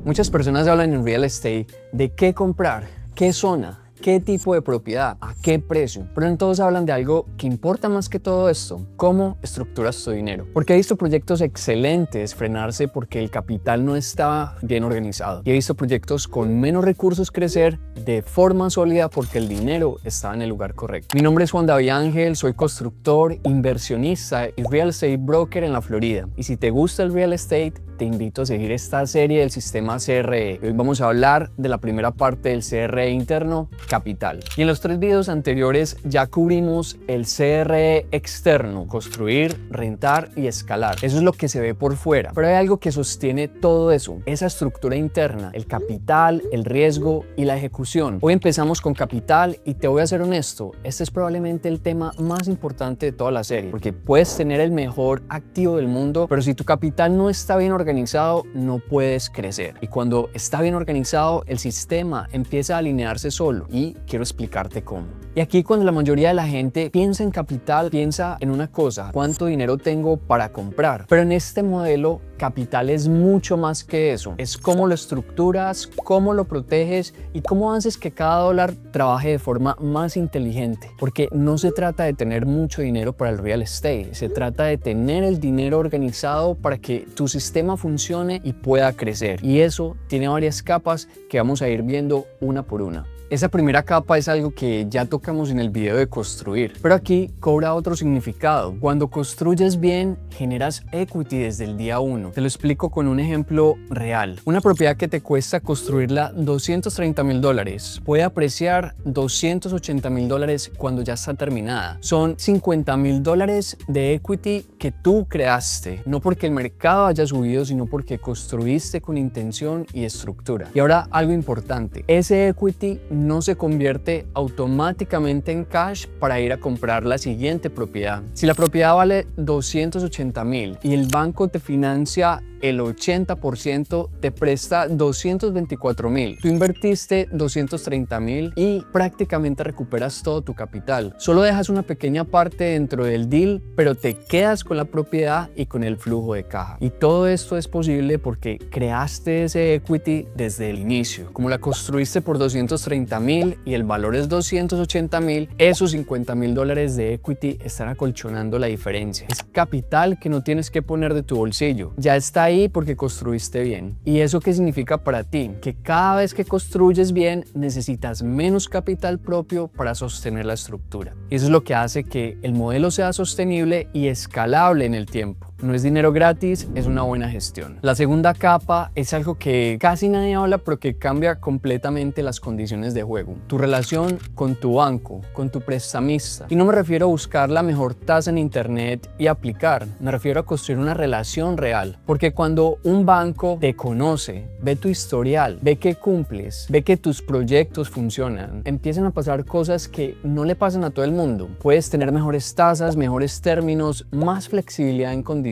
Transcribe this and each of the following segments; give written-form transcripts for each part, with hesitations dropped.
Muchas personas hablan en real estate de qué comprar, qué zona, qué tipo de propiedad, a qué precio, pero no todos hablan de algo que importa más que todo esto: cómo estructuras tu dinero. Porque he visto proyectos excelentes frenarse porque el capital no estaba bien organizado, y he visto proyectos con menos recursos crecer de forma sólida porque el dinero estaba en el lugar correcto. Mi nombre es Juan David Ángel, soy constructor, inversionista y real estate broker en la Florida, y si te gusta el real estate, te invito a seguir esta serie del sistema CRE. Hoy vamos a hablar de la primera parte del CRE interno, capital. Y en los 3 videos anteriores ya cubrimos el CRE externo: construir, rentar y escalar. Eso es lo que se ve por fuera, pero hay algo que sostiene todo eso: esa estructura interna, el capital, el riesgo y la ejecución. Hoy empezamos con capital, y te voy a ser honesto, este es probablemente el tema más importante de toda la serie, porque puedes tener el mejor activo del mundo, pero si tu capital no está bien organizado, no puedes crecer. Y cuando está bien organizado, el sistema empieza a alinearse solo, y quiero explicarte cómo. Y aquí, cuando la mayoría de la gente piensa en capital, piensa en una cosa: ¿cuánto dinero tengo para comprar? Pero en este modelo, capital es mucho más que eso. Es cómo lo estructuras, cómo lo proteges y cómo haces que cada dólar trabaje de forma más inteligente. Porque no se trata de tener mucho dinero para el real estate, se trata de tener el dinero organizado para que tu sistema funcione y pueda crecer. Y eso tiene varias capas que vamos a ir viendo una por una. Esa primera capa es algo que ya tocamos en el video de construir, pero aquí cobra otro significado. Cuando construyes bien, generas equity desde el día 1. Te lo explico con un ejemplo real. Una propiedad que te cuesta construirla $230,000 puede apreciar $280,000 cuando ya está terminada. Son $50,000 de equity que tú creaste, no porque el mercado haya subido, sino porque construiste con intención y estructura. Y ahora, algo importante: ese equity no se convierte automáticamente en cash para ir a comprar la siguiente propiedad. Si la propiedad vale $280,000 y el banco te financia el 80%, te presta $224,000. Tú invertiste $230,000 y prácticamente recuperas todo tu capital. Solo dejas una pequeña parte dentro del deal, pero te quedas con la propiedad y con el flujo de caja. Y todo esto es posible porque creaste ese equity desde el inicio. Como la construiste por $230,000 y el valor es $280,000, esos $50,000 de equity están acolchonando la diferencia. Es capital que no tienes que poner de tu bolsillo. Ya está ahí porque construiste bien. ¿Y eso qué significa para ti? Que cada vez que construyes bien, necesitas menos capital propio para sostener la estructura. Y eso es lo que hace que el modelo sea sostenible y escalable en el tiempo. No es dinero gratis, es una buena gestión. La segunda capa es algo que casi nadie habla, pero que cambia completamente las condiciones de juego: tu relación con tu banco, con tu prestamista. Y no me refiero a buscar la mejor tasa en internet y aplicar, me refiero a construir una relación real. Porque cuando un banco te conoce, ve tu historial, ve que cumples, ve que tus proyectos funcionan, empiezan a pasar cosas que no le pasan a todo el mundo. Puedes tener mejores tasas, mejores términos, más flexibilidad en condiciones,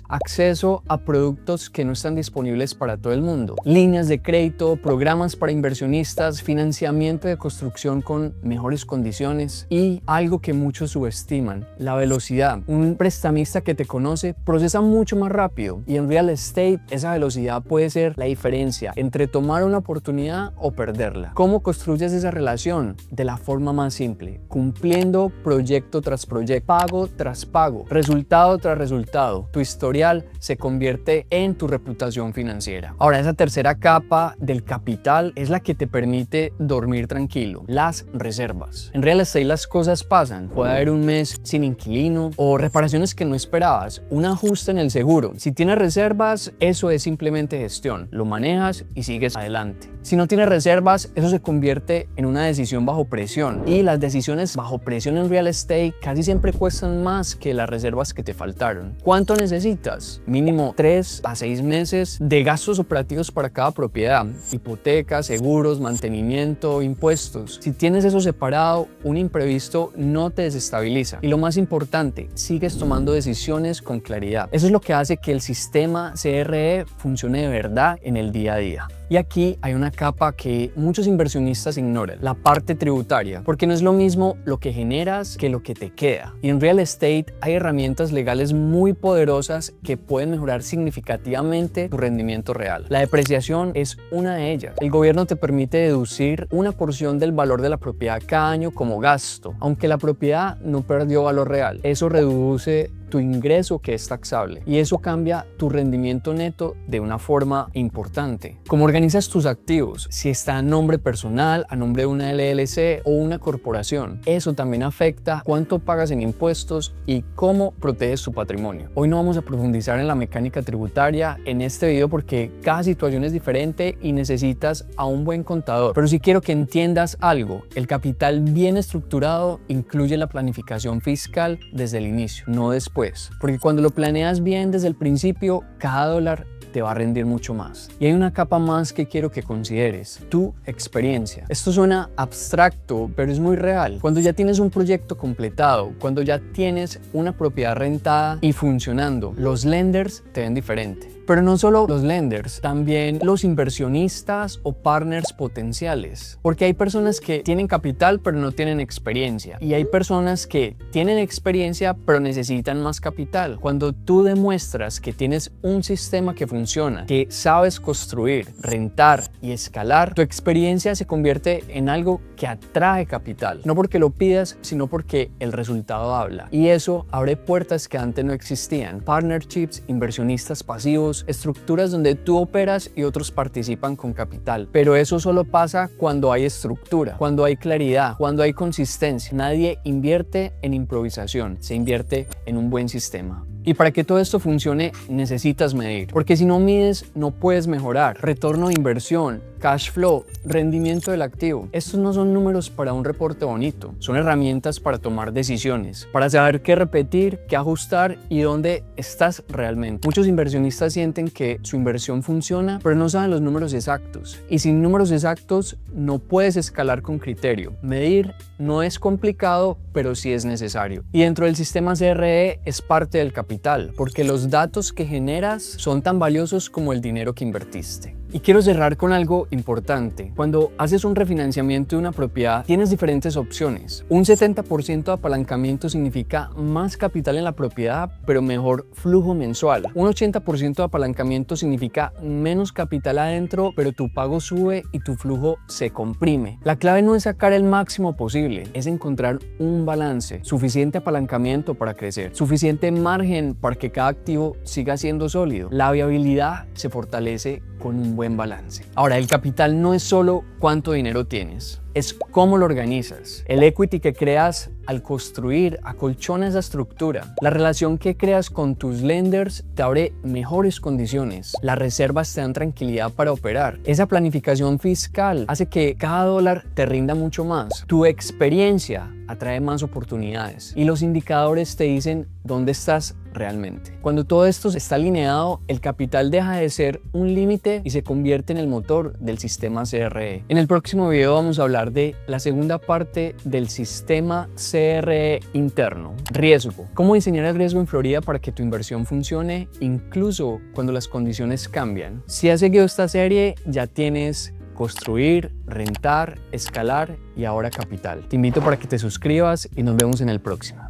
acceso a productos que no están disponibles para todo el mundo, líneas de crédito, programas para inversionistas, financiamiento de construcción con mejores condiciones y algo que muchos subestiman: la velocidad. Un prestamista que te conoce procesa mucho más rápido, y en real estate esa velocidad puede ser la diferencia entre tomar una oportunidad o perderla. ¿Cómo construyes esa relación? De la forma más simple: cumpliendo proyecto tras proyecto, pago tras pago, resultado tras resultado. Tu historial se convierte en tu reputación financiera. Ahora, esa tercera capa del capital es la que te permite dormir tranquilo: las reservas. En real estate las cosas pasan. Puede haber un mes sin inquilino o reparaciones que no esperabas, un ajuste en el seguro. Si tienes reservas, eso es simplemente gestión. Lo manejas y sigues adelante. Si no tienes reservas, eso se convierte en una decisión bajo presión, y las decisiones bajo presión en real estate casi siempre cuestan más que las reservas que te faltaron. ¿Cuánto necesitas? Mínimo 3 a 6 meses de gastos operativos para cada propiedad: hipotecas, seguros, mantenimiento, impuestos. Si tienes eso separado, un imprevisto no te desestabiliza. Y lo más importante, sigues tomando decisiones con claridad. Eso es lo que hace que el sistema CRE funcione de verdad en el día a día. Y aquí hay una capa que muchos inversionistas ignoran, la parte tributaria, porque no es lo mismo lo que generas que lo que te queda. Y en real estate hay herramientas legales muy poderosas que pueden mejorar significativamente tu rendimiento real. La depreciación es una de ellas. El gobierno te permite deducir una porción del valor de la propiedad cada año como gasto, aunque la propiedad no perdió valor real. Eso reduce tu ingreso, que es taxable, y eso cambia tu rendimiento neto de una forma importante. ¿Cómo organizas tus activos? Si está a nombre personal, a nombre de una LLC o una corporación, eso también afecta cuánto pagas en impuestos y cómo proteges tu patrimonio. Hoy no vamos a profundizar en la mecánica tributaria en este video porque cada situación es diferente y necesitas a un buen contador, pero sí quiero que entiendas algo: el capital bien estructurado incluye la planificación fiscal desde el inicio, no después. Porque cuando lo planeas bien desde el principio, cada dólar te va a rendir mucho más. Y hay una capa más que quiero que consideres: tu experiencia. Esto suena abstracto, pero es muy real. Cuando ya tienes un proyecto completado, cuando ya tienes una propiedad rentada y funcionando, los lenders te ven diferente. Pero no solo los lenders, también los inversionistas o partners potenciales. Porque hay personas que tienen capital pero no tienen experiencia. Y hay personas que tienen experiencia pero necesitan más capital. Cuando tú demuestras que tienes un sistema que funciona, que sabes construir, rentar y escalar, tu experiencia se convierte en algo que atrae capital. No porque lo pidas, sino porque el resultado habla. Y eso abre puertas que antes no existían. Partnerships, inversionistas pasivos, estructuras donde tú operas y otros participan con capital. Pero eso solo pasa cuando hay estructura, cuando hay claridad, cuando hay consistencia. Nadie invierte en improvisación, se invierte en un buen sistema. Y para que todo esto funcione necesitas medir, porque si no mides no puedes mejorar. Retorno de inversión, cash flow, rendimiento del activo. Estos no son números para un reporte bonito, son herramientas para tomar decisiones, para saber qué repetir, qué ajustar y dónde estás realmente. Muchos inversionistas sienten que su inversión funciona, pero no saben los números exactos. Y sin números exactos no puedes escalar con criterio. Medir no es complicado, pero sí es necesario. Y dentro del sistema CRE es parte del capital, porque los datos que generas son tan valiosos como el dinero que invertiste. Y quiero cerrar con algo importante. Cuando haces un refinanciamiento de una propiedad, tienes diferentes opciones. Un 70% de apalancamiento significa más capital en la propiedad, pero mejor flujo mensual. Un 80% de apalancamiento significa menos capital adentro, pero tu pago sube y tu flujo se comprime. La clave no es sacar el máximo posible, es encontrar un balance. Suficiente apalancamiento para crecer, suficiente margen para que cada activo siga siendo sólido. La viabilidad se fortalece con un buen balance. Ahora, el capital no es solo cuánto dinero tienes, es cómo lo organizas. El equity que creas al construir acolchona esa estructura. La relación que creas con tus lenders te abre mejores condiciones. Las reservas te dan tranquilidad para operar. Esa planificación fiscal hace que cada dólar te rinda mucho más. Tu experiencia atrae más oportunidades y los indicadores te dicen dónde estás realmente. Cuando todo esto está alineado, el capital deja de ser un límite y se convierte en el motor del sistema CRE. En el próximo video vamos a hablar de la segunda parte del sistema CRE interno: riesgo. Cómo diseñar el riesgo en Florida para que tu inversión funcione incluso cuando las condiciones cambian. Si has seguido esta serie, ya tienes construir, rentar, escalar y ahora capital. Te invito para que te suscribas y nos vemos en el próximo.